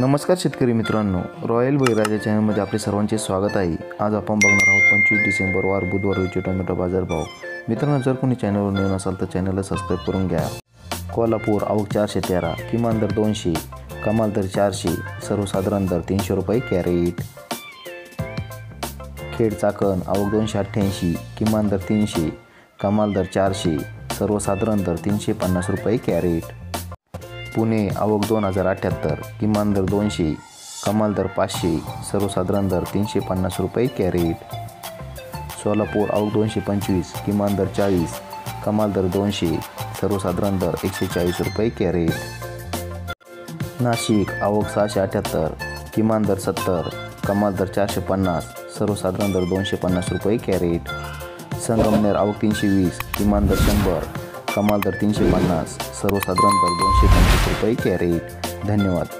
नमस्कार शेतकरी मित्रांनो, रॉयल बळीराजा चॅनलमध्ये आपले सर्वांचे स्वागत आहे। आज आपण बघणार आहोत 25 डिसेंबर वार बुधवार रोजचे टोमॅटो बाजारभाव। मित्रांनो, जर कोणी चॅनलवर नवीन असाल तर चॅनलला सबस्क्राईब करून घ्या। कोल्हापूर आवक 413, किमान दर 200, कमाल दर 400, सर्वसाधारण दर 300 रुपये कॅरेट। खेड चाकण आवक 288, किमान दर 300, कमाल दर 400, सर्वसाधारण दर 350 रुपये कॅरेट। पुणे आवक 2078, किमान दर 200, कमाल दर 500, सर्वसाधारण दर 350 रुपये कॅरेट। सोलापूर आवक 225, किमान दर 40, कमाल दर 200, सर्वसाधारण दर 140 रुपये कॅरेट। नाशिक आवक 678, किमान दर 70, कमाल दर 450, सर्वसाधारण दर 250 रुपये कॅरेट। संगमनेर आवक 320, किमान दर 100, कमाल दर 350, सर्वसाधारण दर 225 रुपये कॅरेट। धन्यवाद।